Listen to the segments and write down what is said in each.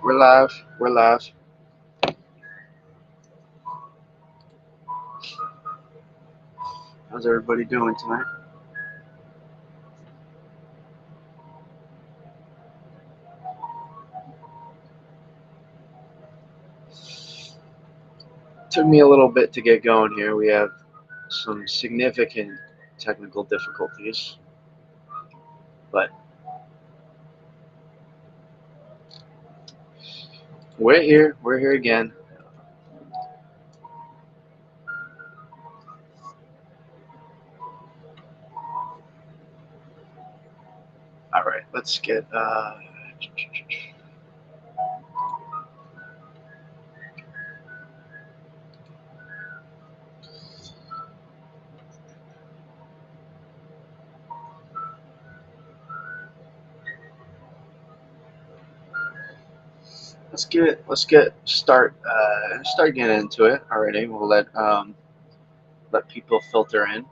We're live. We're live. How's everybody doing tonight? Took me a little bit to get going here. We have some significant technical difficulties, but we're here. We're here again. All right, let's get. Let's start getting into it already. We'll let people filter in.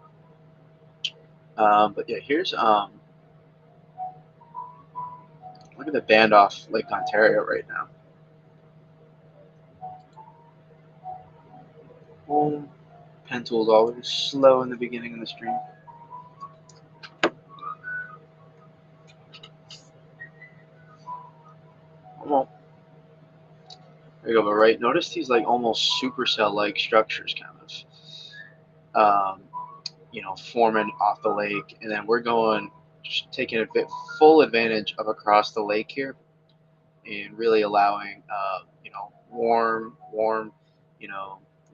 But yeah, here's look at the band off Lake Ontario right now. Boom. Pen tool's always slow in the beginning of the stream. Well, there you go. But right, notice these like almost supercell-like structures, kind of, forming off the lake, and then we're going, just taking a bit full advantage of across the lake here, and really allowing, warm,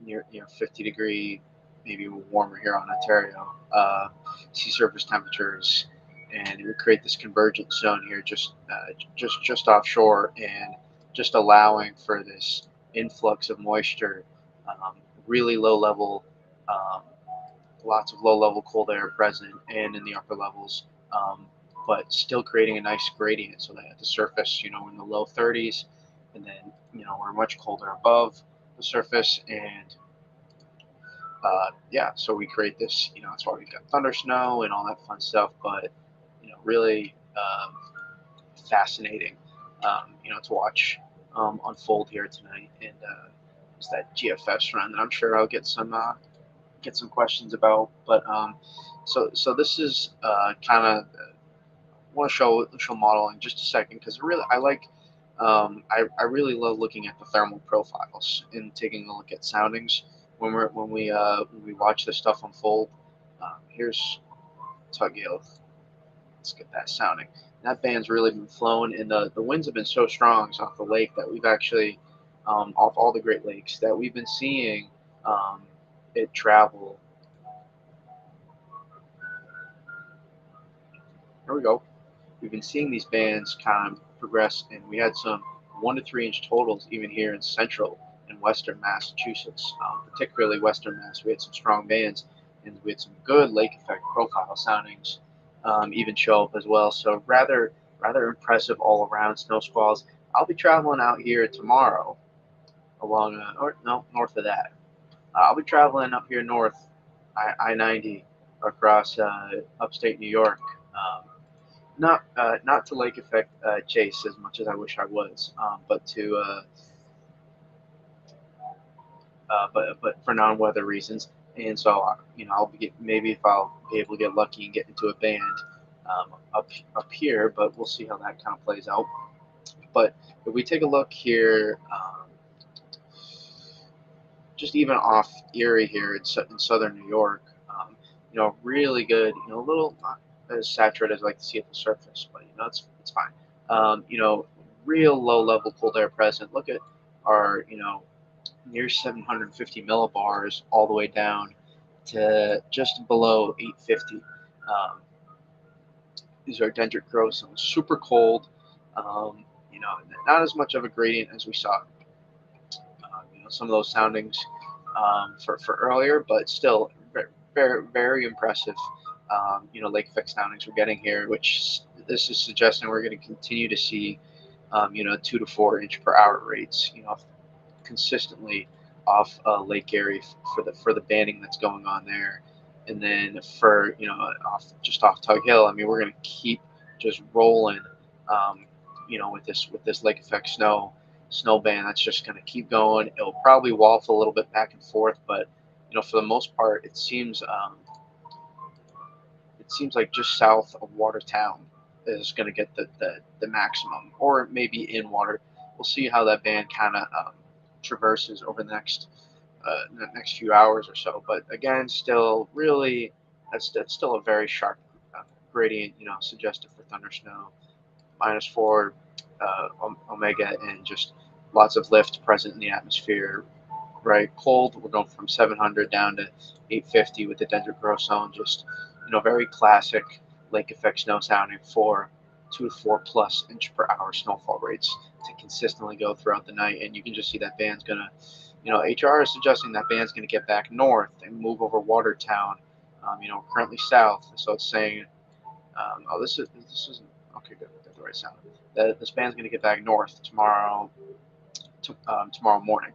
near 50-degree, maybe warmer here on Ontario, sea surface temperatures, and it would create this convergence zone here, just offshore, and just allowing for this influx of moisture, really low level, um, lots of low level cold air present and in the upper levels, but still creating a nice gradient so that at the surface, in the low 30s, and then, we're much colder above the surface, and yeah, so we create this, that's why we've got thunder snow and all that fun stuff, but, really fascinating, to watch unfold here tonight, and it's that GFS run that I'm sure I'll get some questions about. But so this is kind of want to show modeling just a second, because really I like I really love looking at the thermal profiles and taking a look at soundings when we watch this stuff unfold. Here's Tug Hill. Let's get that sounding. That band's really been flowing, and the winds have been so strong off the lake that we've actually, off all the Great Lakes, that we've been seeing it travel. Here we go. We've been seeing these bands kind of progress, and we had some 1 to 3 inch totals even here in central and western Massachusetts, particularly western Mass. We had some strong bands, and we had some good lake effect profile soundings even show up as well. So rather impressive all around snow squalls. I'll be traveling out here tomorrow along, or no, north of that. I'll be traveling up here north, I-90, across upstate New York. Not to lake effect chase as much as I wish I was, but to but for non-weather reasons. And so I'll maybe if I'll be able to get lucky and get into a band up here, but we'll see how that kind of plays out. But if we take a look here, just even off Erie here in southern New York, really good. A little not as saturated as I like to see at the surface, but it's fine. Real low level cold air present. Look at our near 750 millibars all the way down to just below 850. These are dendritic growth zones, super cold. Um, Not as much of a gradient as we saw. Some of those soundings for earlier, but still very, very impressive. Lake effect soundings we're getting here, which this is suggesting we're going to continue to see, 2 to 4 inch per hour rates, consistently off Lake Erie for the banding that's going on there, and then for off Tug Hill. I mean, we're going to keep just rolling, with this lake effect snow, snow band that's just going to keep going. It'll probably waffle a little bit back and forth, but for the most part, it seems like just south of Watertown is going to get the maximum, or maybe in water. We'll see how that band kind of traverses over the next few hours or so. But again, still really, that's still a very sharp gradient, suggestive for thunder snow. -4 omega, and just lots of lift present in the atmosphere. Right, cold. We're going from 700 down to 850 with the dendritic growth zone. Just very classic lake effect snow sounding for 2 to 4+ inch per hour snowfall rates to consistently go throughout the night. And you can just see that band's gonna, HR is suggesting that band's gonna get back north and move over Watertown. Currently south, so it's saying, oh, this isn't okay. Good, got the right sound. That this band's gonna get back north tomorrow morning.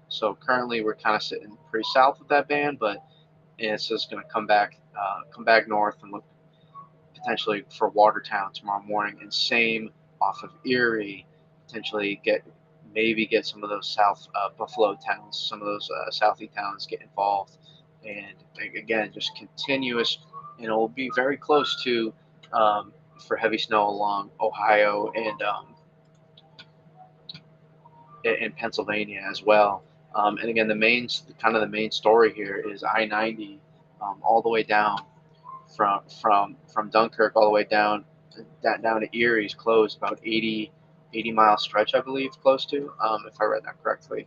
So currently we're kind of sitting pretty south of that band, but it's just going to come back north and look potentially for Watertown tomorrow morning, and same off of Erie, potentially maybe get some of those South Buffalo towns, some of those Southie towns get involved, and again just continuous, and it'll be very close to for heavy snow along Ohio and Pennsylvania as well. And again, the main story here is I-90 all the way down from Dunkirk all the way down to Erie's closed, about 80 mile stretch, I believe, close to, if I read that correctly,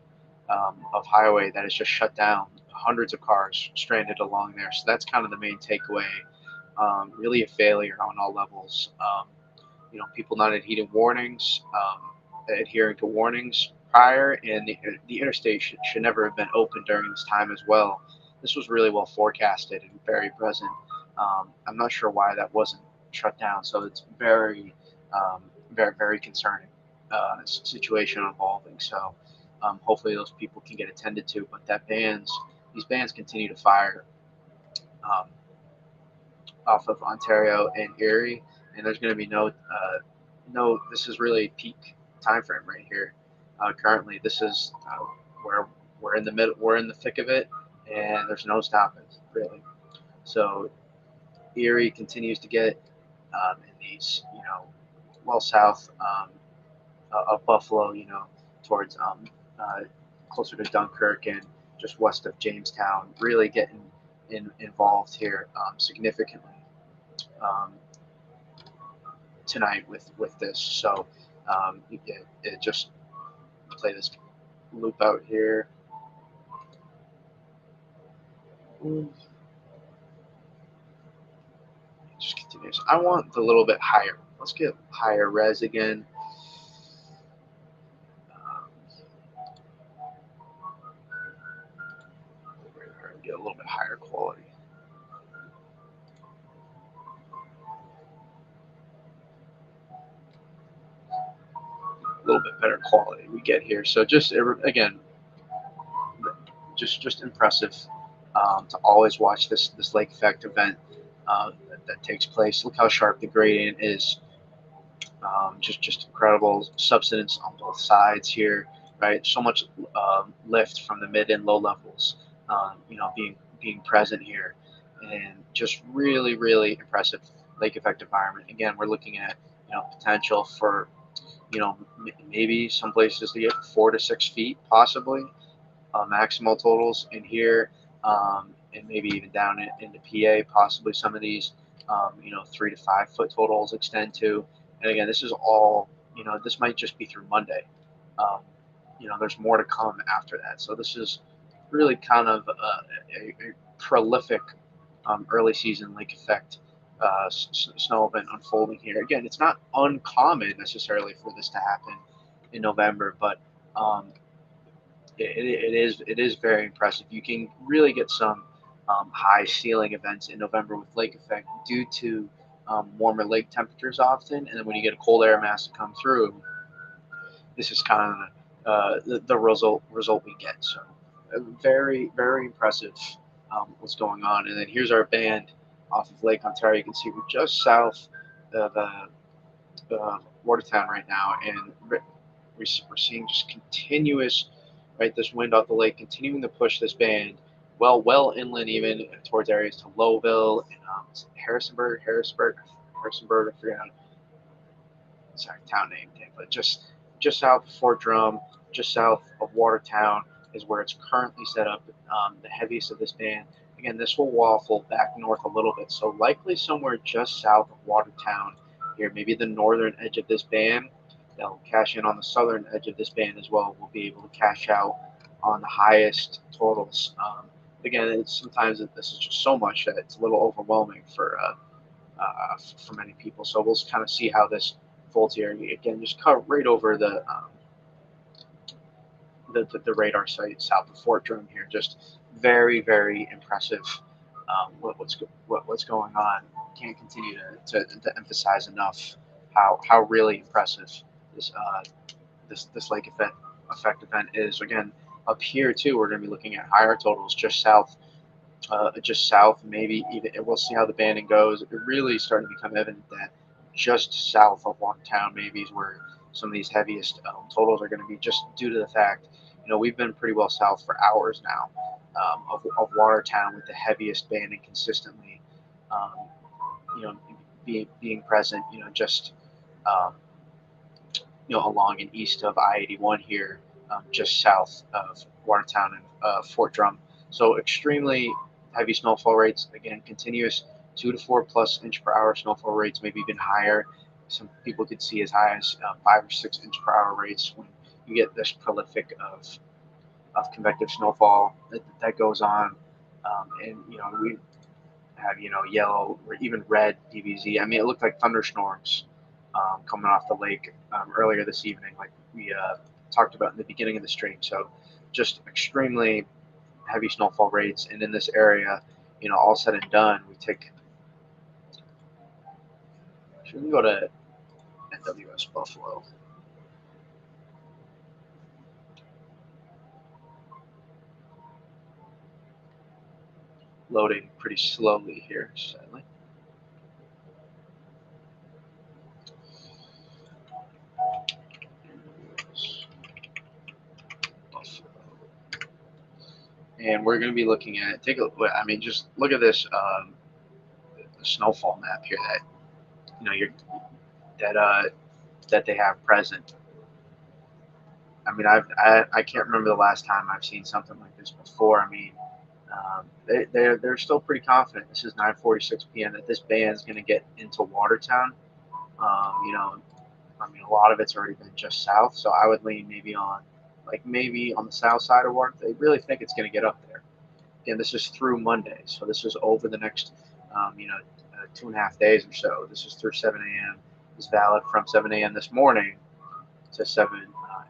of highway that is just shut down. Hundreds of cars stranded along there. So that's kind of the main takeaway. Really a failure on all levels. People not adhering to warnings prior, and the interstate should never have been open during this time as well. This was really well forecasted and very present. I'm not sure why that wasn't shut down, so it's very, very, very concerning situation evolving. So hopefully those people can get attended to. But these bands continue to fire off of Ontario and Erie, and there's going to be no. This is really peak time frame right here. Currently, this is where we're in the middle. We're in the thick of it, and there's no stopping really. So Erie continues to get in these, well south of Buffalo, towards closer to Dunkirk and just west of Jamestown, really getting involved here significantly tonight with this. So it just play this loop out here. Just continues. I want the little bit higher. Let's get higher res again. Get a little bit higher quality. A little bit better quality we get here. So just again, just impressive to always watch this lake effect event that takes place. Look how sharp the gradient is. Just incredible substance on both sides here, right? So much lift from the mid and low levels, being present here, and just really, really impressive lake effect environment. Again, we're looking at potential for maybe some places to get 4 to 6 feet, possibly maximal totals in here, and maybe even down into PA. Possibly some of these 3 to 5 foot totals extend to. And again, this is all, this might just be through Monday. There's more to come after that. So this is really kind of a prolific early season lake effect snow event unfolding here. Again, it's not uncommon necessarily for this to happen in November, but it is very impressive. You can really get some high ceiling events in November with lake effect due to warmer lake temperatures often, and then when you get a cold air mass to come through, this is kind of the result we get. So very, very impressive what's going on. And then here's our band off of Lake Ontario. You can see we're just south of Watertown right now, and we're seeing just continuous, right, this wind off the lake continuing to push this band well inland, even towards areas to Lowville and Harrisonburg. I forgot exact town name, but just south of Fort Drum, just south of Watertown is where it's currently set up. The heaviest of this band. Again, this will waffle back north a little bit, so likely somewhere just south of Watertown here, maybe the northern edge of this band. They'll cash in on the southern edge of this band as well. We'll be able to cash out on the highest totals. Again, sometimes this is just so much that it's a little overwhelming for many people. So we'll kind of see how this folds here. Again, just cut right over the radar site south of Fort Drum here. Just very impressive. What's going on? Can't continue to emphasize enough how really impressive this this lake effect event is. Again, up here too, we're going to be looking at higher totals just south, maybe even. We'll see how the banding goes. It really starting to become evident that just south of Watertown maybe is where some of these heaviest totals are going to be, just due to the fact, we've been pretty well south for hours now of Watertown with the heaviest banding consistently, um, you know, being present, just um, along and east of I-81 here, just south of Watertown and Fort Drum. So extremely heavy snowfall rates. Again, continuous 2 to 4 plus inch per hour snowfall rates, maybe even higher. Some people could see as high as 5 or 6 inch per hour rates when you get this prolific of convective snowfall that goes on. And we have yellow or even red DBZ. I mean, it looked like thunderstorms coming off the lake earlier this evening, like we talked about in the beginning of the stream. So just extremely heavy snowfall rates, and in this area, all said and done, should we go to NWS Buffalo? Loading pretty slowly here, sadly. And we're going to be looking at, just look at this the snowfall map here that they have present. I mean, I can't remember the last time I've seen something like this before. I mean, they're still pretty confident. This is 9:46 p.m. that this band is going to get into Watertown. I mean, a lot of it's already been just south, so I would lean maybe on the south side of Watertown. They really think it's going to get up there. Again, this is through Monday, so this is over the next 2.5 days or so. This is through 7 a.m. It's valid from 7 a.m. this morning to 7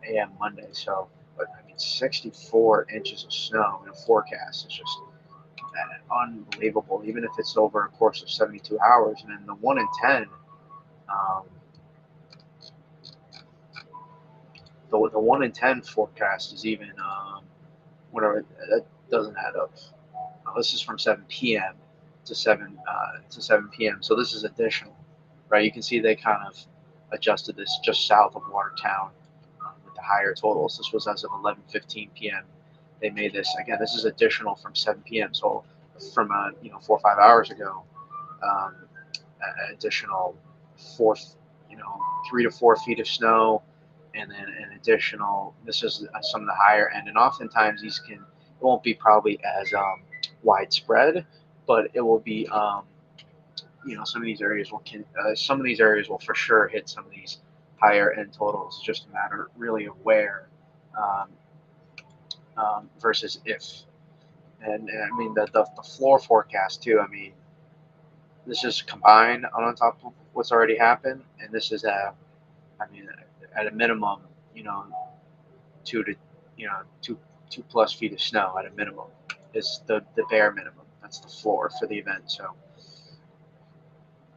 a.m. Monday. So, but I mean, 64 inches of snow in a forecast is just unbelievable. Even if it's over a course of 72 hours, and then the 1 in 10, the 1 in 10 forecast is even whatever. That doesn't add up. This is from 7 p.m. to 7 p.m. So this is additional, right? You can see they kind of adjusted this just south of Watertown with the higher totals. This was as of 11:15 p.m. They made this again. This is additional from 7 p.m. So from 4 or 5 hours ago, um, additional 3 to 4 feet of snow, and then an additional. This is some of the higher end, and oftentimes it won't be probably as widespread, but it will be some of these areas will for sure hit some of these higher end totals. It's just a matter really of where um, versus if. And I mean the floor forecast too. I mean, this is combined on top of what's already happened, and this is at a minimum, 2 to 2 plus feet of snow at a minimum is the bare minimum. That's the floor for the event. So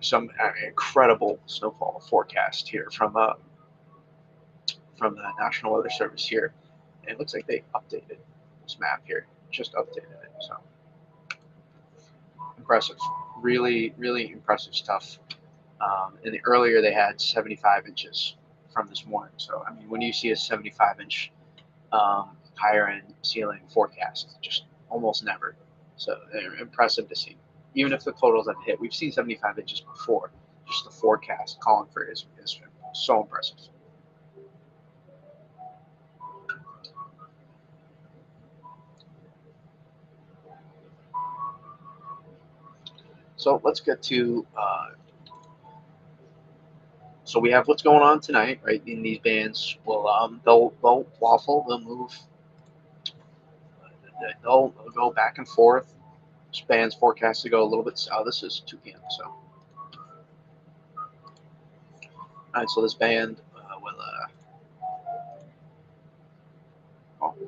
some incredible snowfall forecast here from the National Weather Service here. And it looks like they updated this map here, just updated it. So impressive, really impressive stuff. And earlier they had 75 inches from this morning. So I mean, when you see a 75-inch higher end ceiling forecast, just almost never. So they're impressive to see. Even if the totals have hit, we've seen 75 inches before. Just the forecast calling for it is so impressive. So let's get to so we have what's going on tonight, right? In these bands, will they'll waffle, they'll move, they'll go back and forth. This band's forecast to go a little bit south. This is 2 p.m. So, all right. So this band will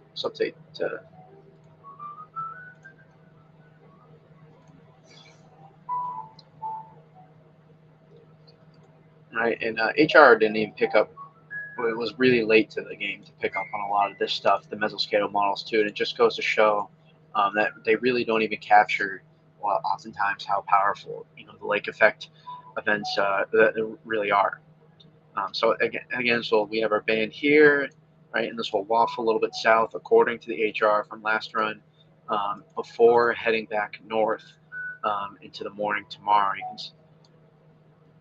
let's update to. Right, and HR didn't even pick up. It was really late to the game to pick up on a lot of this stuff, the mesoscale models too, and it just goes to show that they really don't even capture, well, oftentimes how powerful the lake effect events that really are. So again, so we have our band here, right, and this will waffle a little bit south according to the HR from last run, before heading back north into the morning tomorrow. You can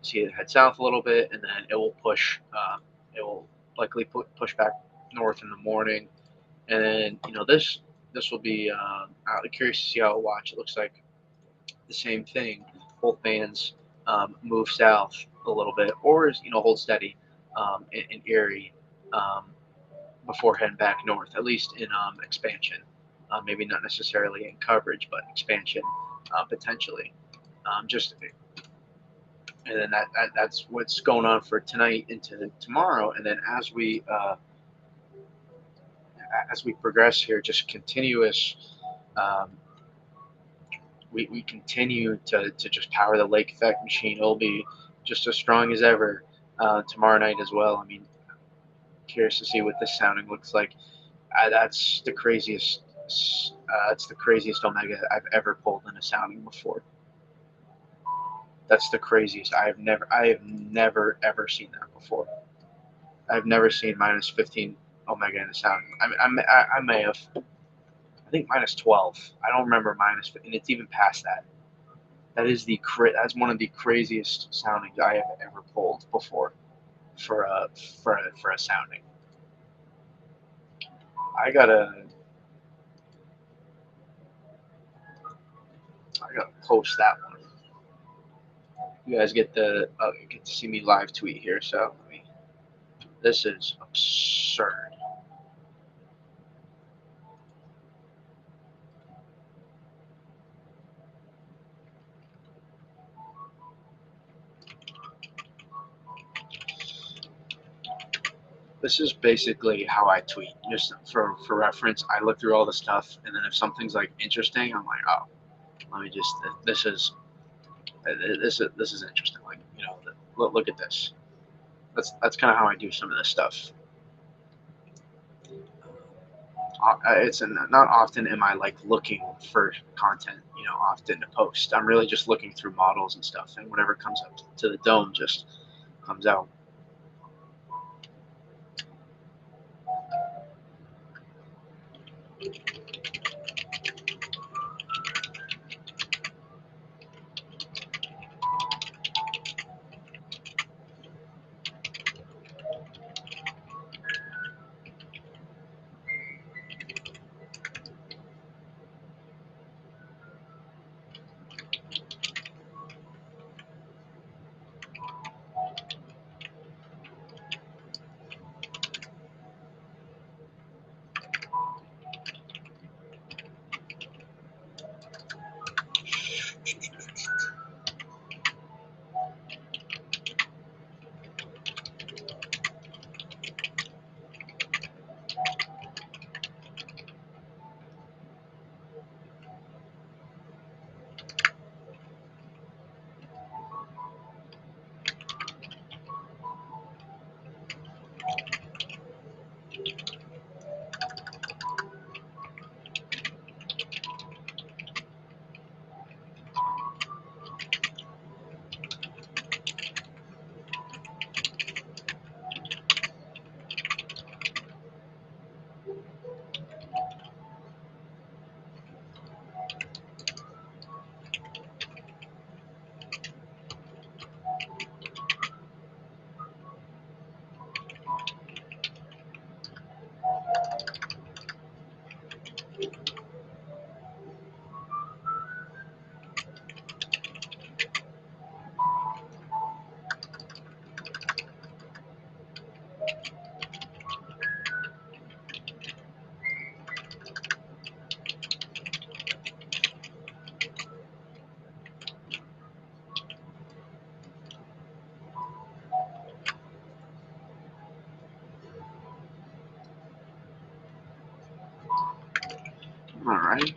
see it head south a little bit, and then it will push. It will likely push back north in the morning, and then this will be. I'm curious to see how it watch. It looks like the same thing. Both bands move south a little bit, or hold steady in Erie before heading back north. At least in expansion, maybe not necessarily in coverage, but expansion potentially. Just and then that's what's going on for tonight into tomorrow. And then as we progress here, just continuous. Um, we continue to just power the lake effect machine. It'll be just as strong as ever tomorrow night as well. I mean, curious to see what this sounding looks like. That's the craziest. That's the craziest omega I've ever pulled in a sounding before. That's the craziest. I have never ever seen that before. I've never seen minus 15 omega in a sounding. I may have. I think minus 12. I don't remember minus, and it's even past that. That's one of the craziest soundings I have ever pulled before for a sounding. I gotta post that one. You guys get to see me live tweet here, so this is absurd. This is basically how I tweet. Just for reference, I look through all the stuff, and then if something's like interesting, I'm like, oh, let me just. This is interesting. Like look at this. That's kind of how I do some of this stuff. It's not often am I like looking for content, often to post. I'm really just looking through models and stuff, and whatever comes up to the dome just comes out. All right.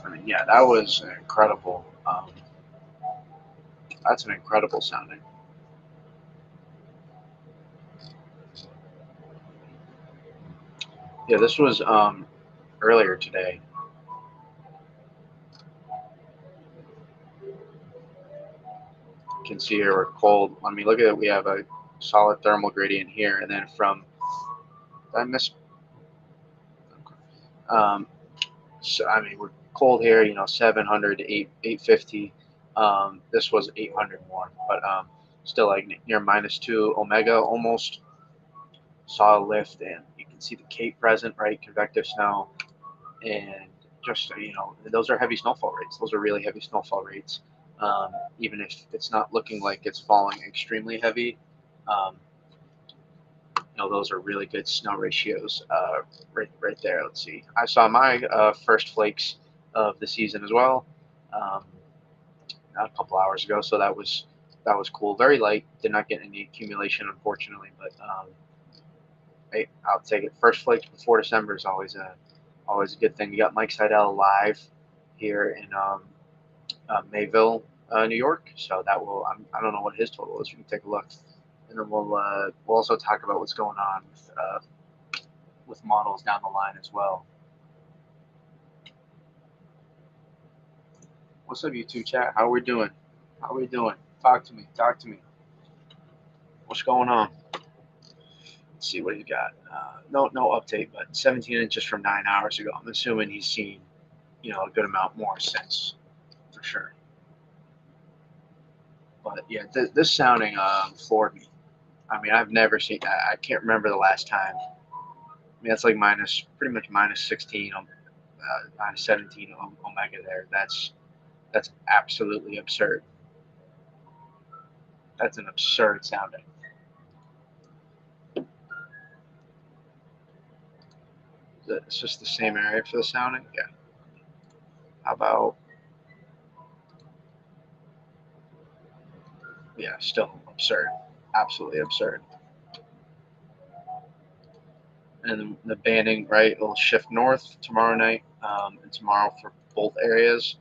I mean, yeah, that was an incredible. That's an incredible sounding. Yeah, this was earlier today. You can see here we're cold. I mean, look at it. We have a solid thermal gradient here, and then from I miss. Um, so I mean, we're cold here. 700 to 850. This was 800 more, but still like near -2 omega almost. Saw a lift, and you can see the Cape present, right? Convective snow, and just those are heavy snowfall rates. Those are really heavy snowfall rates. Um, Even if it's not looking like it's falling extremely heavy, um, those are really good snow ratios. Right there. Let's see. I saw my first flakes of the season as well, um, a couple hours ago. So that was cool. Very light. Did not get any accumulation, unfortunately, but hey, I'll take it. First flakes before December is always a good thing. You got Mike Seidel live here in Mayville, New York. So that will I don't know what his total is. You can take a look, and then we'll also talk about what's going on with models down the line as well. What's up, YouTube chat? How are we doing? How are we doing? Talk to me. Talk to me. What's going on? Let's see what he got. No update, but 17 inches from 9 hours ago. I'm assuming he's seen a good amount more since, for sure. But yeah, this sounding floored me. I mean, I've never seen that. I can't remember the last time. I mean, that's like pretty much -16, -17 omega there. That's absolutely absurd. That's an absurd sounding. It's just the same area for the sounding. Yeah. How about, yeah, still absurd. Absolutely absurd. And the banding, right, will shift north tomorrow night, and tomorrow for both areas.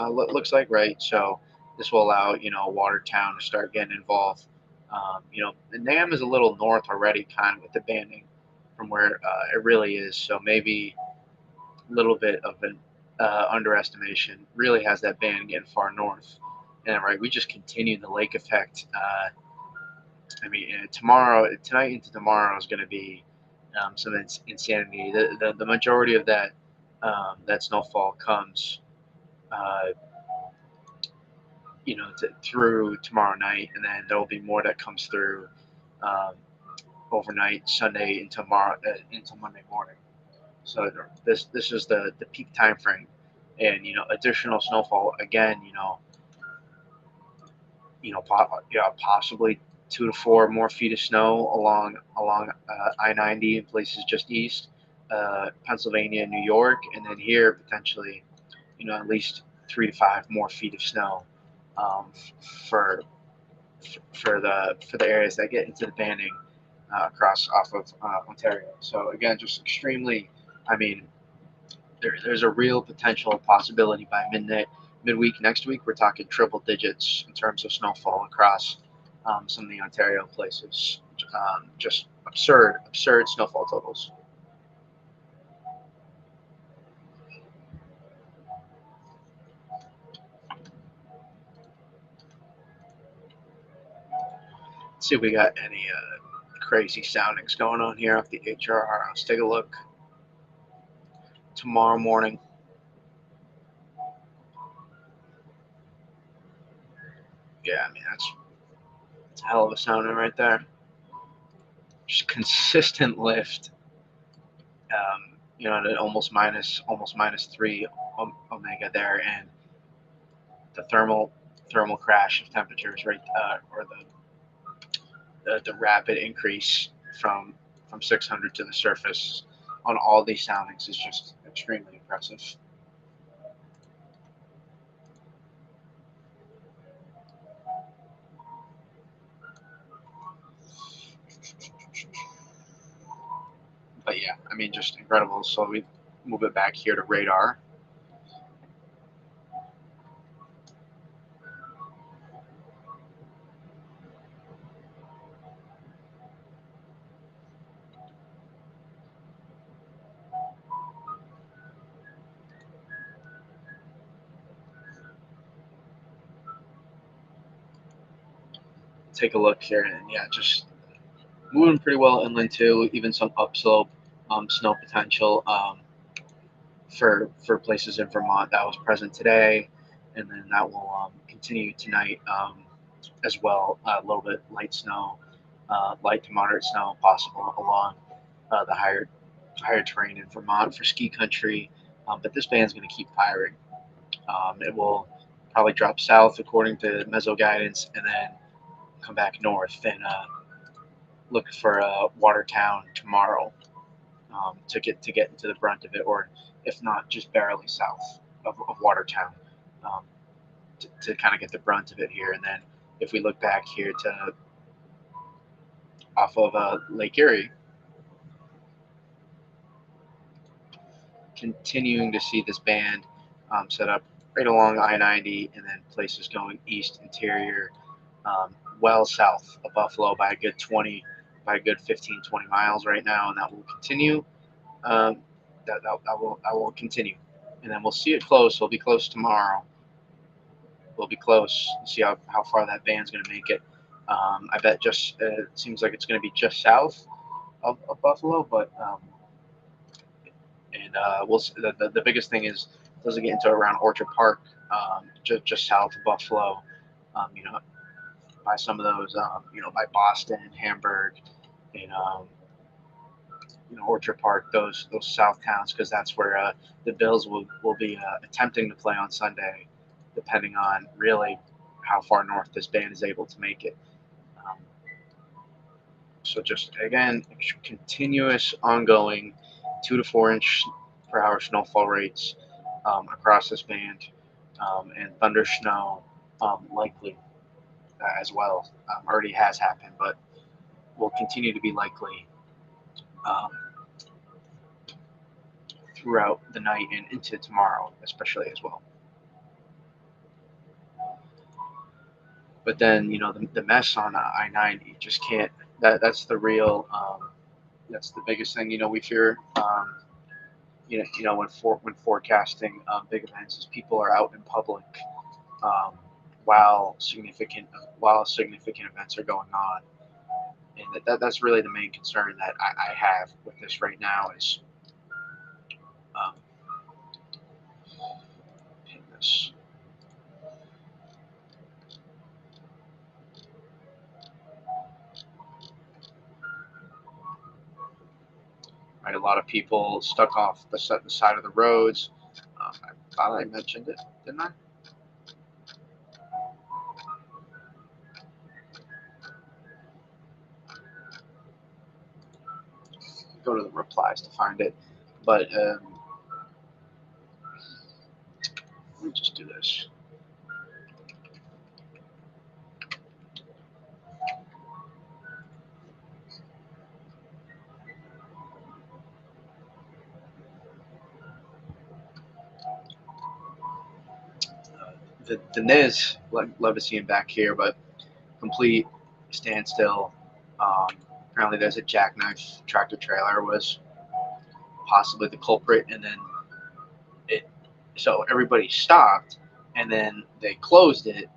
Looks like, right. So this will allow Watertown to start getting involved. The NAM is a little north already, kind of with the banding from where it really is. So maybe a little bit of an underestimation. Really has that band getting far north, and right, we just continue the lake effect. I mean, tonight into tomorrow is going to be some insanity. The majority of that snowfall comes, uh, through tomorrow night, and then there will be more that comes through um, overnight, Sunday into Monday morning. So this is the peak time frame, and additional snowfall again. Possibly 2 to 4 more feet of snow along I-90 in places just east, Pennsylvania, New York, and then here potentially, at least 3 to 5 more feet of snow um, for for the areas that get into the banding across off of Ontario. So again, just extremely. I mean, there's a real potential possibility by midweek next week. We're talking triple digits in terms of snowfall across some of the Ontario places. Just absurd snowfall totals. Let's see if we got any crazy soundings going on here off the HRR. Let's take a look. Tomorrow morning. Yeah, I mean It's a hell of a sounding right there. Just consistent lift. At almost minus 3 omega there, and the thermal crash of temperatures, right, or the rapid increase from 600 to the surface on all these soundings is just extremely impressive. But yeah, I mean, just incredible. So we move it back here to radar. Take a look here, and yeah, just moving pretty well inland too. Even some upslope snow potential for places in Vermont that was present today, and then that will continue tonight as well. A little bit light snow, light to moderate snow possible along the higher terrain in Vermont for ski country. But this band's going to keep firing. It will probably drop south according to meso guidance, and then come back north and look for Watertown tomorrow to get into the brunt of it, or if not, just barely south of Watertown um, to kind of get the brunt of it here. And then if we look back here to off of Lake Erie, continuing to see this band set up right along I-90, and then places going east interior, well south of Buffalo by a good 15, 20 miles right now, and that will continue. Um, that will continue, and then we'll see it close. We'll be close tomorrow. We'll be close. See how far that band's going to make it. I bet just it seems like it's going to be just south of Buffalo, but and we'll see. The biggest thing is does it get into around Orchard Park, just south of Buffalo, by some of those, by Boston, Hamburg, and Orchard Park, those south towns, because that's where the Bills will be attempting to play on Sunday, depending on really how far north this band is able to make it. Um, so just again, continuous, ongoing, 2 to 4 inch per hour snowfall rates across this band, and thunder snow likely as well. Already has happened, but will continue to be likely um, throughout the night and into tomorrow, especially as well. But then the mess on I-90 just can't. That's the real. That's the biggest thing we fear. When forecasting big events, is people are out in public um, while significant events are going on, and that's really the main concern that I have with this right now is um, this. Right, a lot of people stuck off the side of the roads. I thought I mentioned it, didn't I? Go to the replies to find it, but let me just do this. The NIS, love to see him back here, but complete standstill. Apparently, there's a jackknife tractor trailer was possibly the culprit, and then so everybody stopped, and then they closed it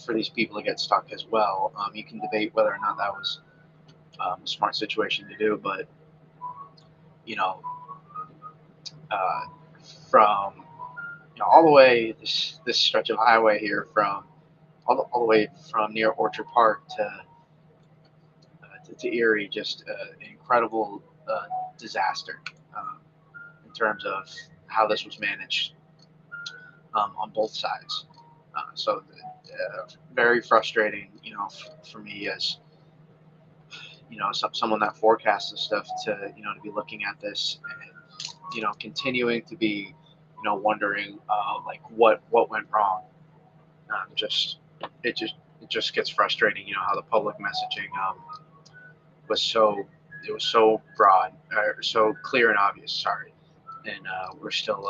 for these people to get stuck as well. You can debate whether or not that was a smart situation to do, but you know, uh, from all the way this stretch of highway here from all the way from near Orchard Park to to Erie, just an incredible disaster in terms of how this was managed on both sides. Very frustrating, for me as someone that forecasts this stuff to be looking at this and continuing to be wondering like what went wrong. Just it just gets frustrating, how the public messaging was so it was so broad, or so clear and obvious. Sorry, and we're still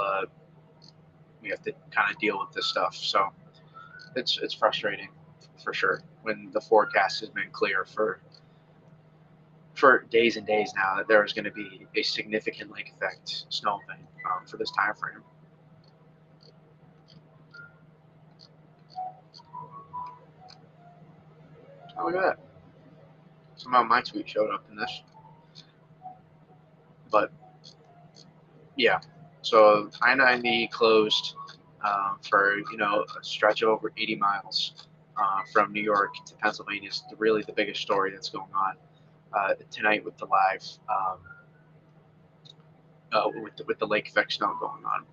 we have to kind of deal with this stuff. So it's frustrating for sure when the forecast has been clear for days and days now that there is going to be a significant lake effect snow event for this time frame. Oh, look at that. Somehow my tweet showed up in this. But yeah, so I-90 closed for a stretch of over 80 miles from New York to Pennsylvania is really the biggest story that's going on tonight with the live with the lake effect snow going on.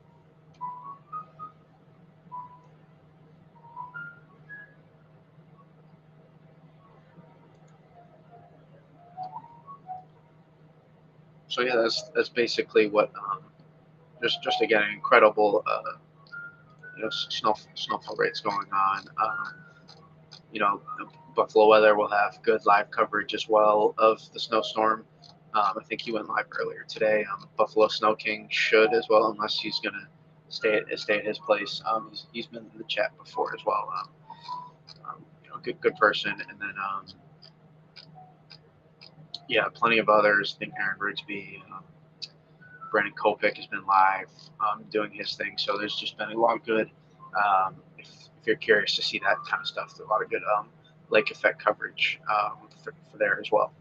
So yeah, that's basically what just again incredible snowfall rates going on. Buffalo Weather will have good live coverage as well of the snowstorm. I think he went live earlier today. Buffalo Snow King should as well, unless he's gonna stay at his place. He's been in the chat before as well. Good person. And then yeah, plenty of others. I think Aaron Rigsby, Brandon Kopic has been live doing his thing. So there's just been a lot of good. If you're curious to see that kind of stuff, there's a lot of good lake effect coverage for there as well.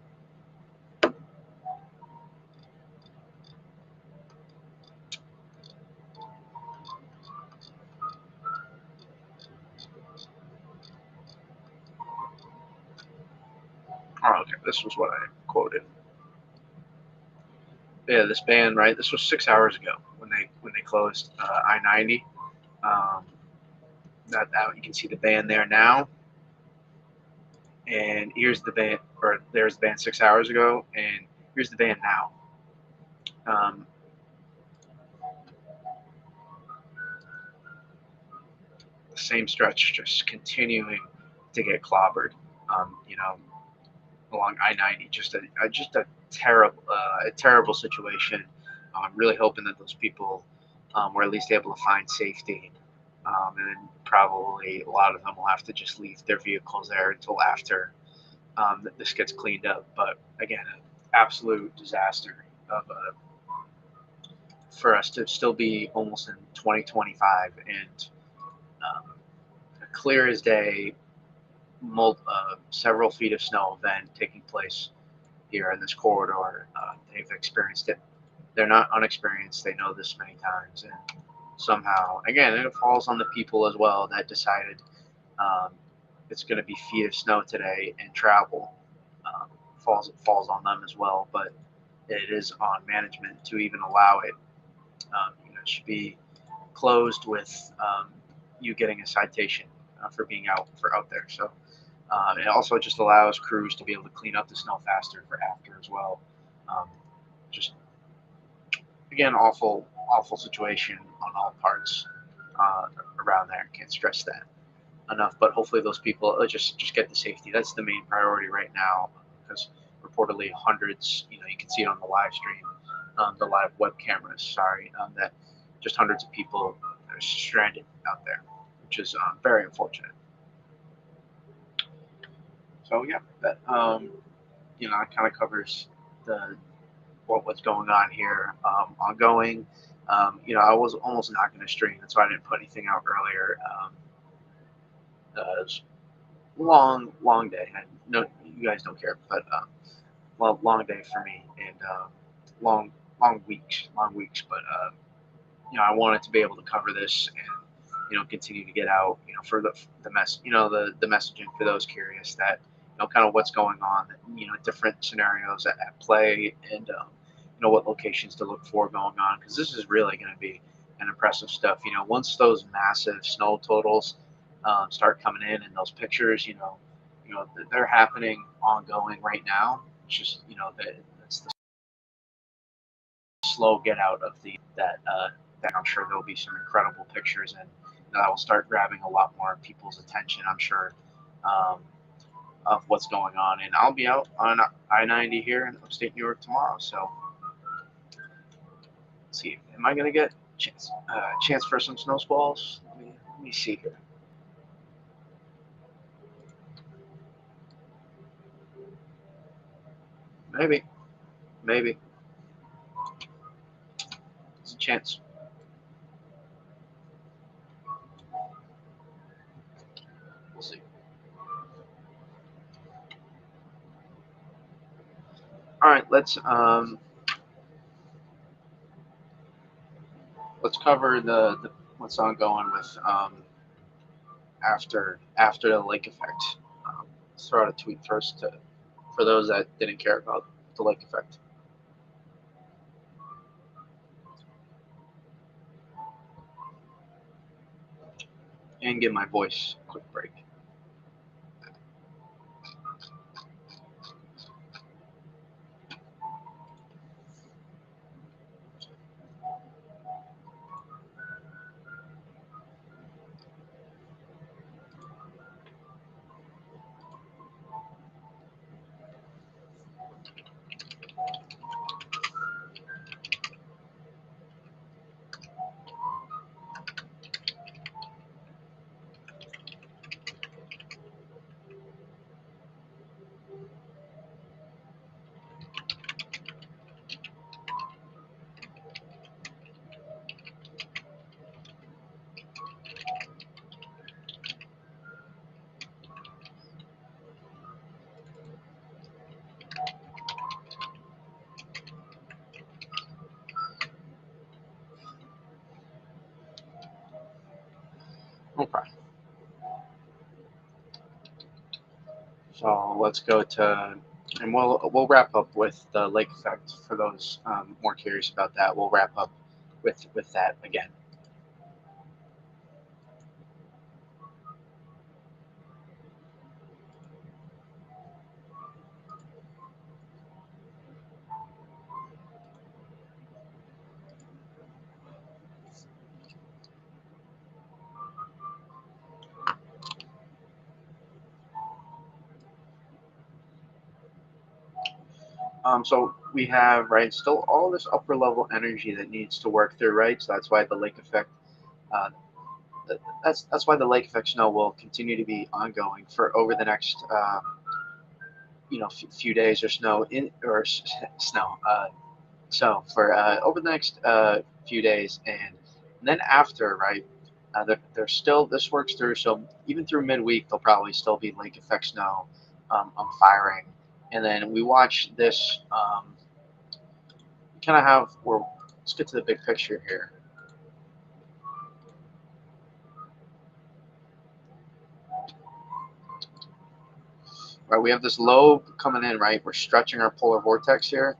Oh, okay, this was what I quoted. Yeah, this ban, right? This was 6 hours ago when they closed I-90. That you can see the ban there now, and here's the ban, or there's the ban 6 hours ago, and here's the ban now. The same stretch just continuing to get clobbered. Along I-90, just a terrible situation. I'm really hoping that those people were at least able to find safety, and probably a lot of them will have to just leave their vehicles there until after this gets cleaned up. But again, an absolute disaster for us to still be almost in 2025 and clear as day, several feet of snow event taking place here in this corridor. They've experienced it. They're not unexperienced. They know this many times, and somehow, again, it falls on the people as well that decided it's going to be feet of snow today and travel. Falls on them as well, but it is on management to even allow it. It should be closed with you getting a citation for being out there. So it also just allows crews to be able to clean up the snow faster for after as well. Just again, awful situation on all parts around there. Can't stress that enough. But hopefully those people just get the safety. That's the main priority right now, because reportedly hundreds. You can see it on the live stream, the live web cameras. Sorry, that just hundreds of people are stranded out there, which is very unfortunate. So yeah, that it kind of covers what's going on here ongoing. I was almost not going to stream, that's why I didn't put anything out earlier. It was long day. I know you guys don't care, but long day for me, and long weeks. But I wanted to be able to cover this and continue to get out for the mess the messaging for those curious that kind of what's going on, different scenarios at play, and what locations to look for going on, because this is really going to be an impressive stuff. Once those massive snow totals start coming in, and those pictures, they're happening ongoing right now. It's just that's the slow get out of that I'm sure there'll be some incredible pictures, and that will start grabbing a lot more people's attention, I'm sure, um, of what's going on. And I'll be out on I-90 here in upstate New York tomorrow, so let's see, am I gonna get chance for some snow squalls? Let me see here. Maybe there's a chance. We'll see. All right, let's cover the what's ongoing with after the lake effect. Let's throw out a tweet first for those that didn't care about the lake effect, and give my voice a quick break. Okay. So let's go to, and we'll wrap up with the lake effect for those more curious about that. We'll wrap up with that again. So we have, right, still all this upper level energy that needs to work through, right? So that's why the lake effect. Uh, that's why the lake effect snow will continue to be ongoing for over the next few days, or snow. So for over the next few days, and then after, right, there's still, this works through. So even through midweek, there'll probably still be lake effect snow on firing, and then we watch this. Kind of have we're Let's get to the big picture here. Right, we have this low coming in. Right, we're stretching our polar vortex here,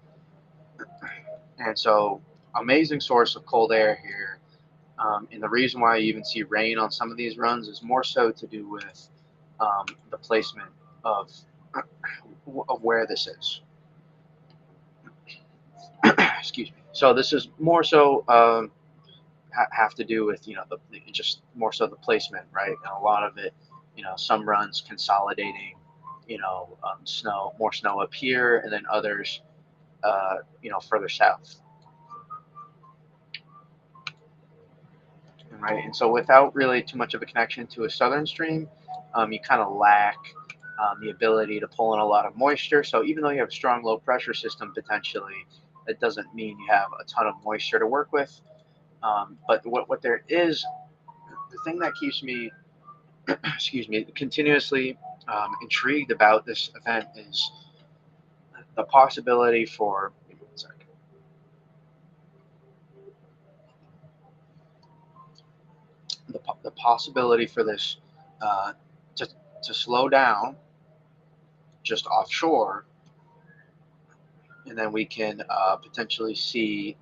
and so amazing source of cold air here. And the reason why you even see rain on some of these runs is more so to do with the placement of of where this is. Excuse me. So this is more so have to do with just more so the placement, right? And a lot of it, some runs consolidating, more snow up here, and then others, further south, right? And so without really too much of a connection to a southern stream, you kind of lack the ability to pull in a lot of moisture. So even though you have a strong low pressure system potentially, it doesn't mean you have a ton of moisture to work with. But what there is, the thing that keeps me, excuse me, continuously intrigued about this event is the possibility for, give me one second, the possibility for this uh, to, to slow down just offshore, and then we can potentially see,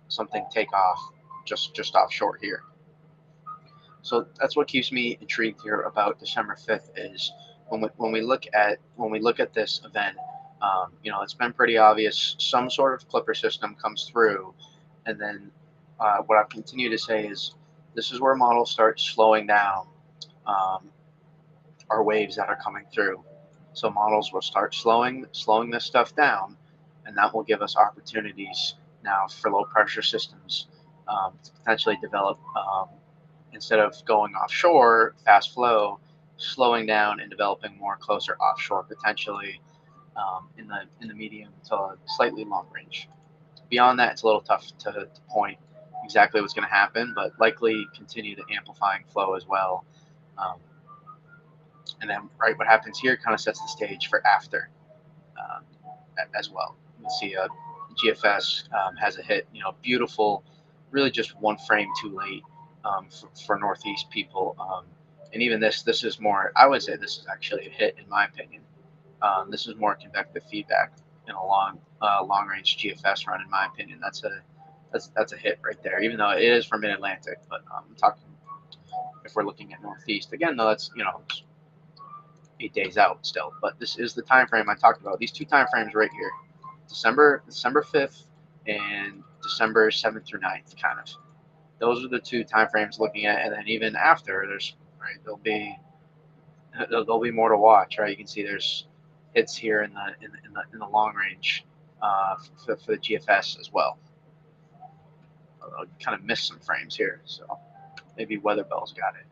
something take off just offshore here. So that's what keeps me intrigued here about December 5th is when we look at this event, it's been pretty obvious some sort of clipper system comes through, and then what I continue to say is this is where models start slowing down um, our waves that are coming through. So models will start slowing this stuff down, and that will give us opportunities now for low pressure systems to potentially develop. Instead of going offshore, fast flow, slowing down and developing more closer offshore, potentially in the medium to slightly long range. Beyond that, it's a little tough to point exactly what's going to happen, but likely continue the amplifying flow as well. Um, and then, right, what happens here kind of sets the stage for after um, as well. You see GFS has a hit, beautiful, really just one frame too late for Northeast people. And even this is more, I would say this is actually a hit in my opinion. This is more convective feedback in a long range GFS run in my opinion. That's a hit right there, even though it is for mid-Atlantic. But I'm talking if we're looking at Northeast again, though, that's 8 days out still. But this is the time frame I talked about. These two time frames right here, December 5th and December 7th through 9th, kind of. Those are the two time frames looking at, and then even after, there'll be more to watch, right? You can see there's hits here in the long range for the GFS as well. I kind of missed some frames here, so maybe Weather Bell's got it.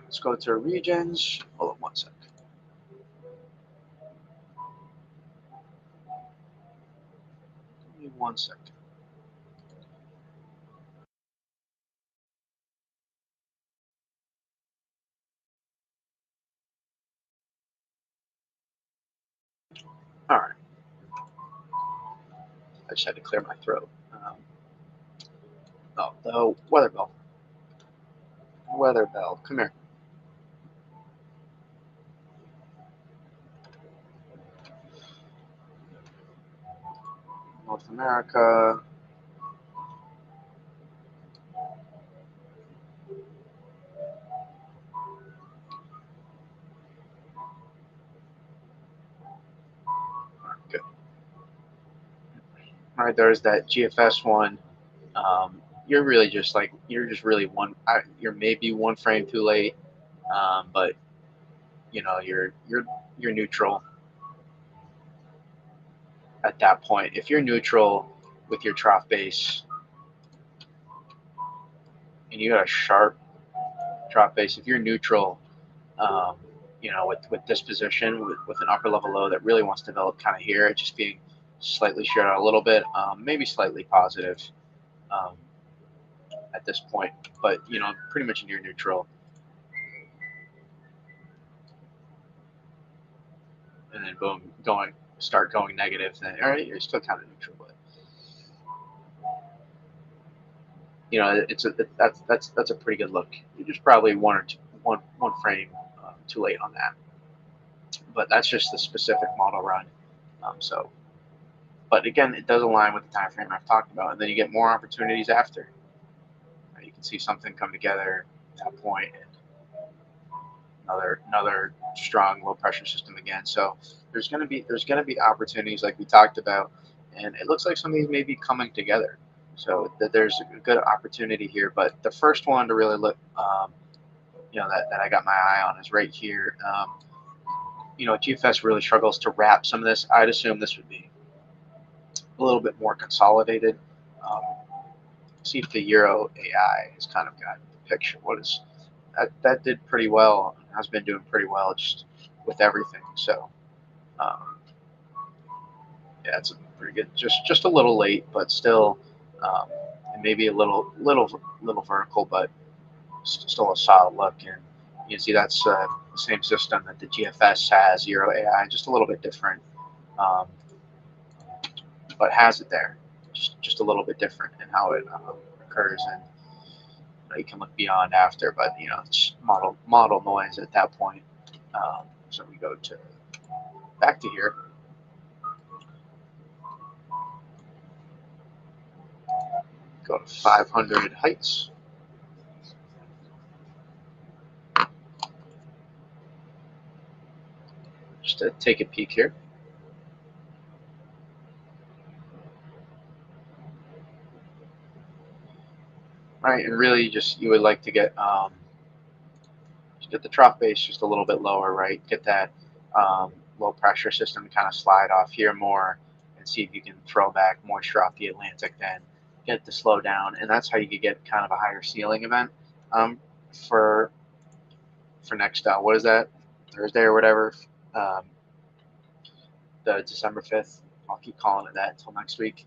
Let's go to regions. Hold on one sec. Give me 1 second. All right. I just had to clear my throat. The Weather Bell. Weather Bell, come here. North America. Good. All right, there's that GFS one. You're you're maybe one frame too late, but you're neutral at that point. If you're neutral with your trough base and you got a sharp trough base, if you're neutral, um, with this position with an upper level low that really wants to develop kind of here, just being slightly shared out a little bit, maybe slightly positive um, at this point, but pretty much near neutral. And then boom, start going negative, then all right, you're still kind of neutral, but that's a pretty good look. You're just probably one frame too late on that, but that's just the specific model run. But again, it does align with the time frame I've talked about, and then you get more opportunities after. You can see something come together at that point, and another strong low pressure system again. So there's gonna be opportunities like we talked about, and it looks like some of these may be coming together. So that there's a good opportunity here. But the first one to really look, that I got my eye on is right here. GFS really struggles to wrap some of this. I'd assume this would be a little bit more consolidated. Um, See if the Euro AI has kind of got the picture. What is that did pretty well, has been doing pretty well just with everything. So um, yeah, it's pretty good. Just a little late, but still and maybe a little vertical, but still a solid look. And you can see that's the same system that the GFS has, Euro AI, just a little bit different, um, but has it there, just a little bit different in how it occurs. And you can look beyond after, but it's model noise at that point. So we go to back to here. Go to 500 heights. Just to take a peek here. Right, and really just you would like to get the trough base just a little bit lower, right? Get that low pressure system to kind of slide off here more and see if you can throw back moisture off the Atlantic, then get the slow down. And that's how you could get kind of a higher ceiling event for next, what is that, Thursday or whatever, um, the December 5th. I'll keep calling it that until next week.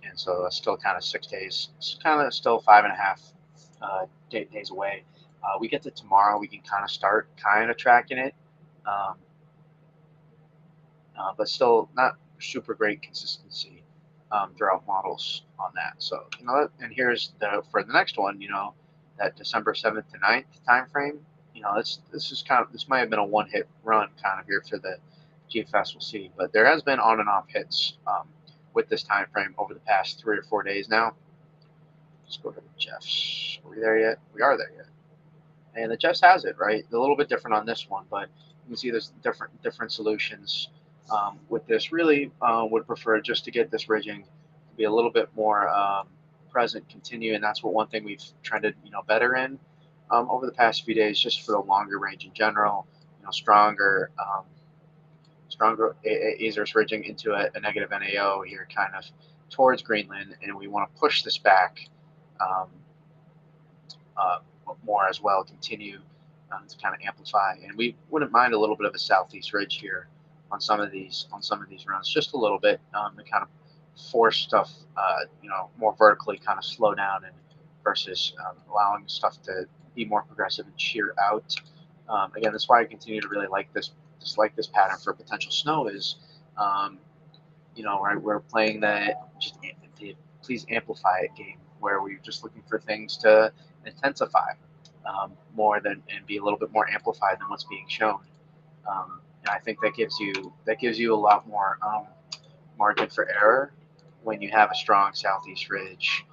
And so that's still kind of 6 days. It's kind of still 5.5 days away. We get to tomorrow, we can kind of start kind of tracking it, um, but still not super great consistency throughout models on that. So and here's for the next one, that December 7th to 9th time frame. This might have been a one-hit run kind of here for the GFS. We'll see, but there has been on and off hits with this time frame over the past 3 or 4 days now. Let's go to the Jeffs. Are we there yet? We are there yet. And the Jeffs has it, right? A little bit different on this one, but you can see there's different solutions with this. Really would prefer just to get this ridging to be a little bit more present, continue, and that's one thing we've trended better in over the past few days, just for the longer range in general. Stronger AZERS ridging into a negative NAO here, kind of towards Greenland, and we want to push this back more as well, continue to kind of amplify. And we wouldn't mind a little bit of a southeast ridge here on some of these runs, just a little bit to kind of force stuff, more vertically, kind of slow down, and versus allowing stuff to be more progressive and shear out. Again, that's why I continue to really like this pattern for potential snow is, right, we're playing that just please amplify it game, where we're just looking for things to intensify more than and be a little bit more amplified than what's being shown. And I think that gives you a lot more margin for error when you have a strong southeast ridge,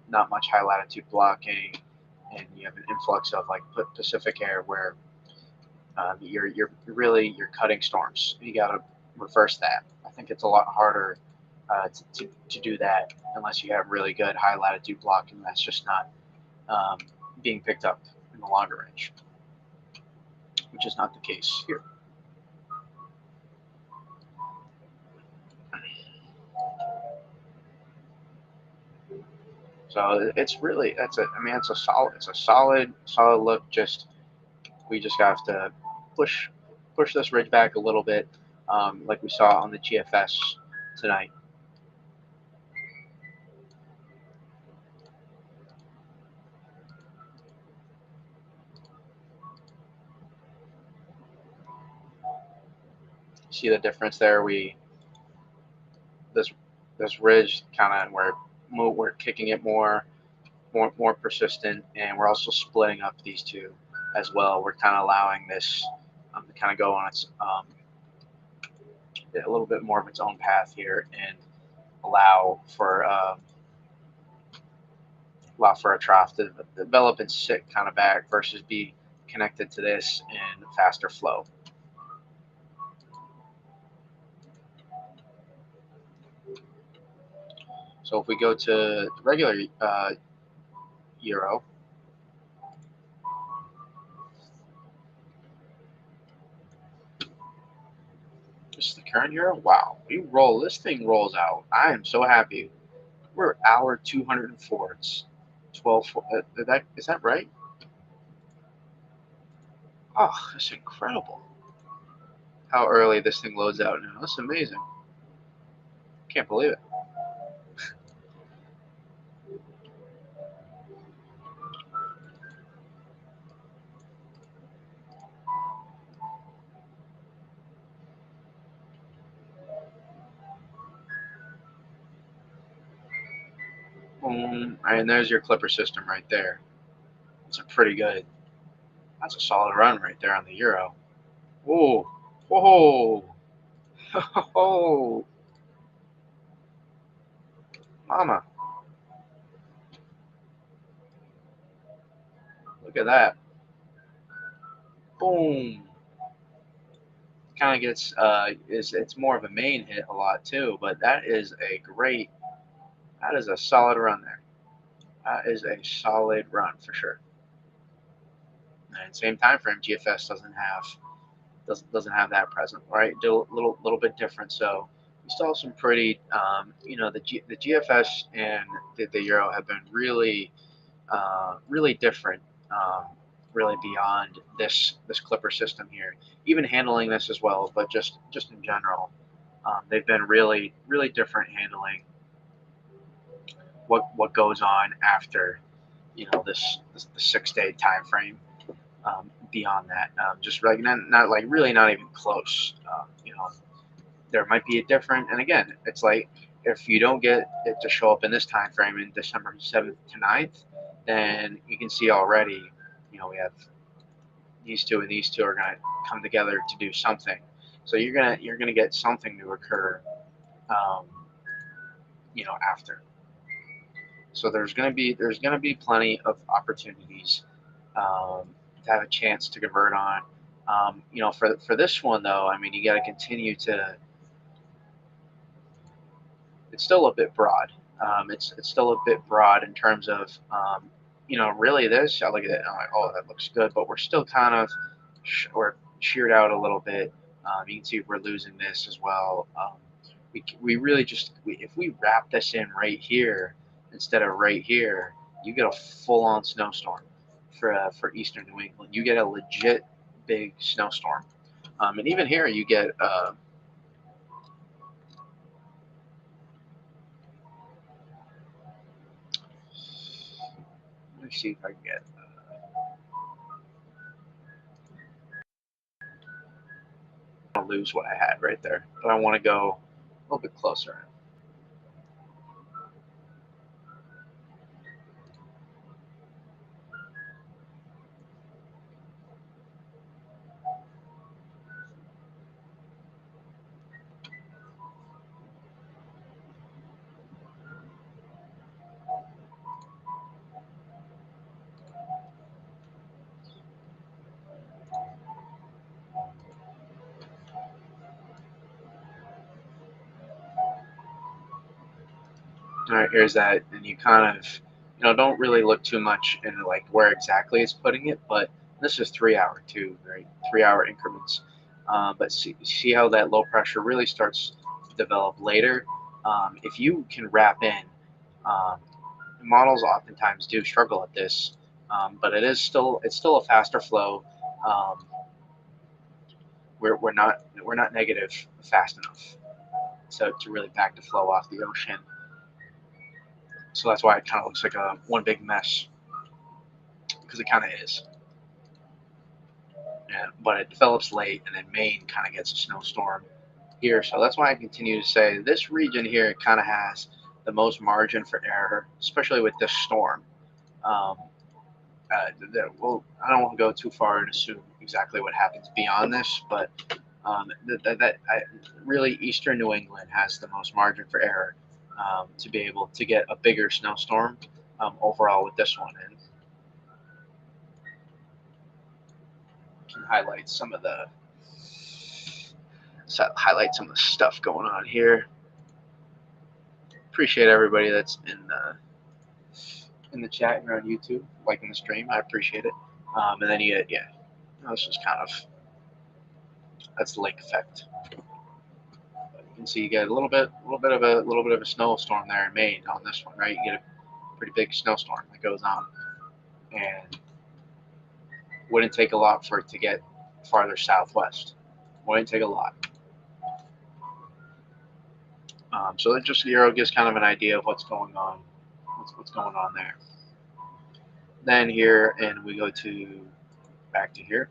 not much high latitude blocking, and you have an influx of like Pacific air where you're cutting storms. You got to reverse that. I think it's a lot harder to do that unless you have really good high latitude blocking. That's just not being picked up in the longer range, which is not the case here. So it's really it's a solid look. We just have to push this ridge back a little bit, like we saw on the GFS tonight. See the difference there? This ridge kind of we're kicking it more persistent, and we're also splitting up these two as well. We're kind of allowing this to kind of go on its a little bit more of its own path here, and allow for a trough to develop and sit kind of back versus be connected to this in faster flow. So if we go to regular Euro, this is the current Euro. Wow, this thing rolls out. I am so happy. We're hour 204. It's 12. Is that right? Oh, that's incredible. How early this thing loads out now. That's amazing. can't believe it. Boom, and there's your clipper system right there. It's a pretty good. That's a solid run right there on the euro. Whoa, whoa, oh, mama, look at that. Boom. Kind of gets it's more of a main hit a lot too, but that is a great. That is a solid run there. That is a solid run for sure. And same time frame, GFS doesn't have that present, right? Do a little bit different. So we still have some pretty, the GFS and the Euro have been really different, really beyond this Clipper system here. Even handling this as well, but just in general, they've been really different handling what goes on after this the 6 day time frame. Beyond that, just like not like really not even close. There might be a different, and again, it's like if you don't get it to show up in this time frame in December 7th to 9th, then you can see already, we have these two and these two are going to come together to do something. So you're gonna get something to occur, um, after. So there's gonna be plenty of opportunities, to have a chance to convert on. For this one though, I mean, you got to continue to. It's still a bit broad. It's still a bit broad in terms of, really this. I look at it and I'm like, oh, that looks good, but we're still kind of we're sheared out a little bit. You can see we're losing this as well. We really if we wrap this in right here instead of right here, you get a full-on snowstorm for eastern New England. You get a legit big snowstorm, and even here you get. Let me see if I can get. I lose what I had right there, but I want to go a little bit closer. All right, here's that, and you kind of, don't really look too much into like where exactly it's putting it, but this is 3 hour too, right? 3 hour increments. But see how that low pressure really starts to develop later. If you can wrap in, um, models oftentimes do struggle at this, but it's still a faster flow. Um, we're not negative fast enough to really back the flow off the ocean. So that's why it kind of looks like a one big mess, because it kind of is. But it develops late, and then Maine kind of gets a snowstorm here. So that's why I continue to say this region here kind of has the most margin for error, especially with this storm. Um, well, I don't want to go too far and assume exactly what happens beyond this, but really eastern New England has the most margin for error, to be able to get a bigger snowstorm, overall with this one. And can highlight some of the stuff going on here. Appreciate everybody that's in the chat here on YouTube, liking the stream. I appreciate it. And then you get, this is kind of, that's the lake effect. But you can see you get a little bit of a snowstorm there in Maine on this one, right? You get a pretty big snowstorm that goes on, and wouldn't take a lot for it to get farther southwest. Wouldn't take a lot. So that just Euro gives kind of an idea of what's going on, what's going on there. Then here, and we go to back to here.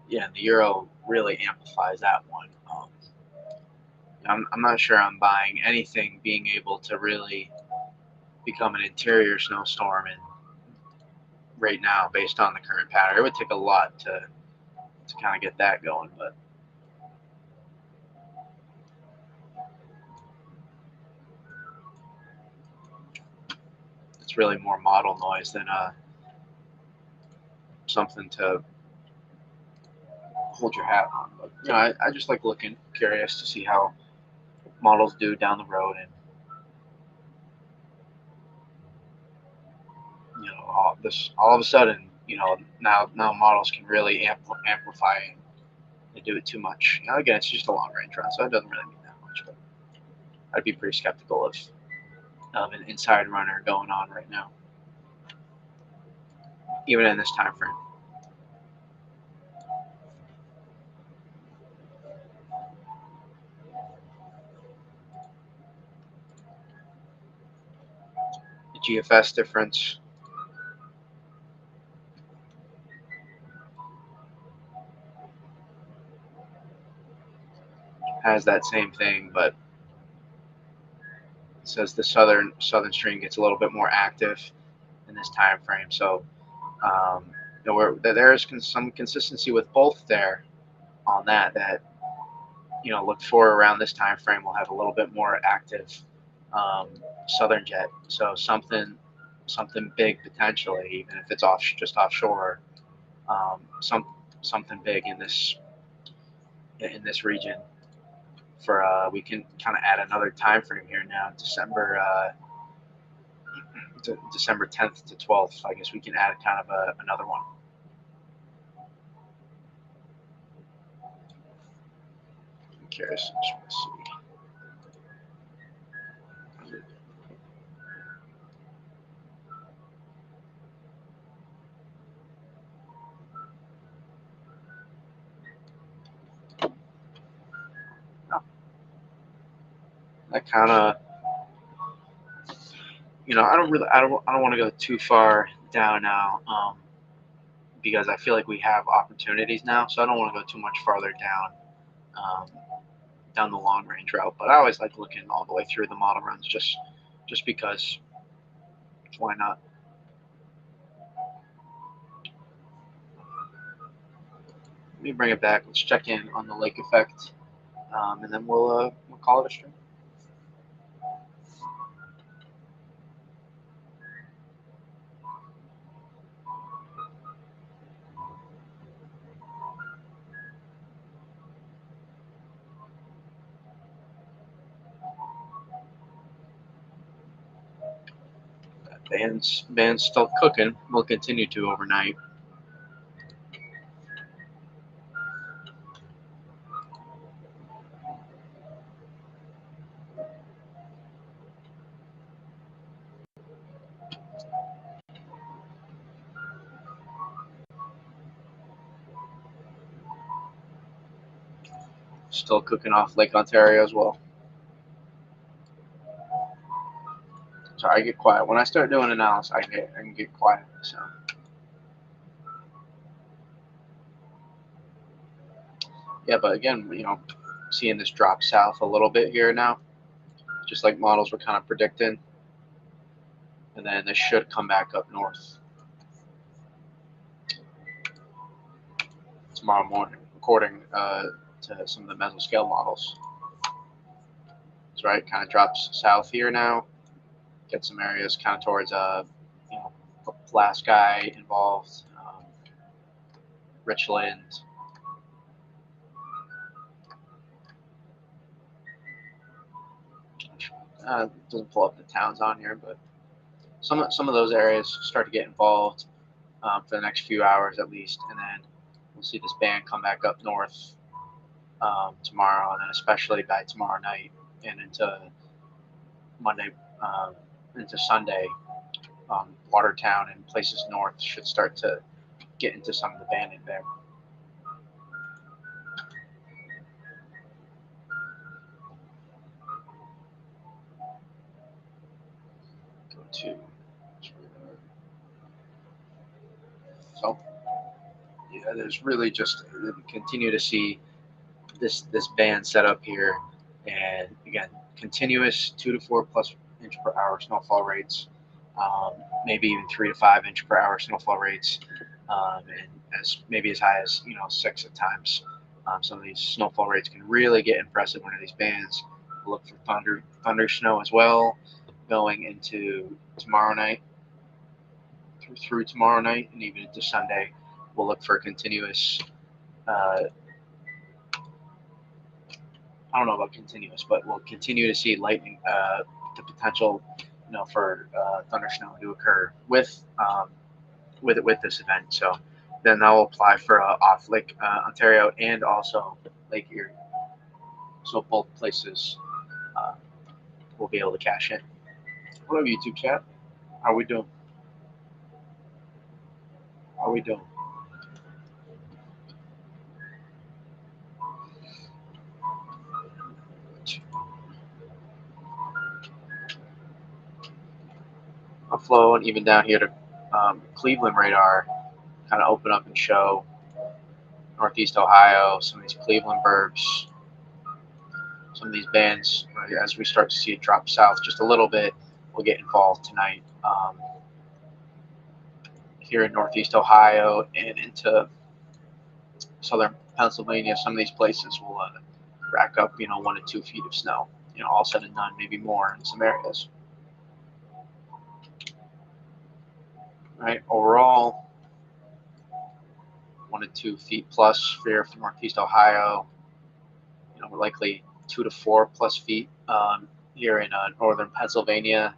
Yeah, the Euro really amplifies that one. I'm not sure I'm buying anything being able to really become an interior snowstorm and right now based on the current pattern. It would take a lot to kind of get that going, but it's really more model noise than something to hold your hat on. But you know, I just like looking, curious to see how models do down the road, and you know, all of a sudden, you know, now models can really amplify and they do it too much. You know, again, it's just a long range run, so it doesn't really mean that much. But I'd be pretty skeptical of an inside runner going on right now, even in this time frame. The GFS difference has that same thing, but it says the southern string gets a little bit more active in this time frame. So you know, there's some consistency with both there on that you know, look for around this time frame we'll have a little bit more active um, southern jet. So something big potentially, even if it's just offshore, something big in this region. For we can kind of add another time frame here now, December 10th to 12th. I guess we can add kind of another one. I'm curious. Just want to see. No, that kind of, you know, I don't want to go too far down now, because I feel like we have opportunities now, so I don't want to go too much farther um, down the long range route. But I always like looking all the way through the model runs, just because. Why not? Let me bring it back. Let's check in on the lake effect, and then we'll call it a stream. Band's still cooking. We'll continue to overnight. Still cooking off Lake Ontario as well. Sorry, I get quiet. When I start doing analysis, I can get quiet. So yeah, but again, you know, seeing this drop south a little bit here now, just like models were kind of predicting, and then this should come back up north tomorrow morning, according to some of the mesoscale models. That's right, kind of drops south here now, get some areas kind of towards you know, Pulaski involved, Richland. Doesn't pull up the towns on here, but some of those areas start to get involved for the next few hours at least, and then we'll see this band come back up north tomorrow, and then especially by tomorrow night and into Monday into Sunday, Watertown and places north should start to get into some of the banding there. Go to so yeah, there's really just continue to see this band set up here, and again, continuous 2 to 4+ inch per hour snowfall rates, um, maybe even 3 to 5 inch per hour snowfall rates, and maybe as high as 6 at times. Some of these snowfall rates can really get impressive under these bands. We'll look for thunder snow as well, going into tomorrow night, through tomorrow night, and even into Sunday. We'll look for continuous. I don't know about continuous, but we'll continue to see lightning, the potential, for thunder snow to occur with this event. So then that will apply for off Lake Ontario and also Lake Erie. So both places uh, will be able to cash in. What up, YouTube chat? How are we doing? How are we doing? A flow, and even down here to Cleveland radar, kind of open up and show Northeast Ohio, some of these Cleveland burbs, some of these bands. As we start to see it drop south just a little bit, we'll get involved tonight here in Northeast Ohio and into southern Pennsylvania. Some of these places will rack up, 1 to 2 feet of snow. All said and done, maybe more in some areas. Right, overall, 1 to 2 feet plus here for Northeast Ohio. We're likely 2 to 4+ feet here in northern Pennsylvania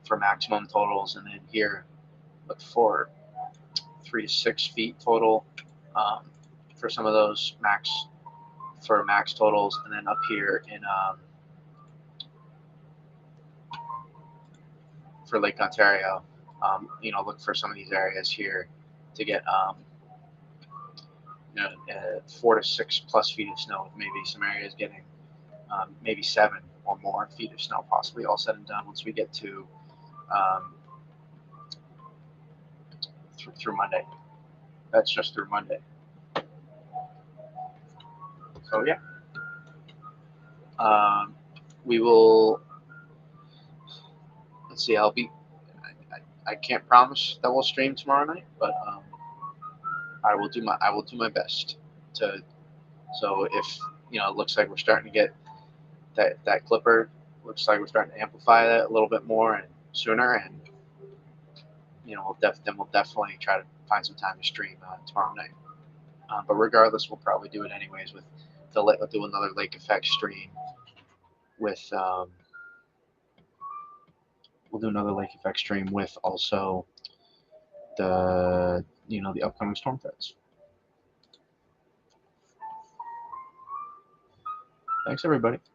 for maximum totals, and then here look for 3 to 6 feet total for some of those max totals, and then up here in for Lake Ontario, look for some of these areas here to get 4 to 6+ feet of snow, with maybe some areas getting maybe 7 or more feet of snow, possibly, all said and done, once we get to through Monday. That's just through Monday. So yeah, we will. Let's see. I can't promise that we'll stream tomorrow night, but I will do my best to. So if it looks like we're starting to get that clipper, looks like we're starting to amplify that a little bit more and sooner, and we'll definitely try to find some time to stream tomorrow night. But regardless, we'll probably do it anyways with we'll do another lake effect stream with we'll do another lake effect stream with also the the upcoming storm threats. Thanks everybody.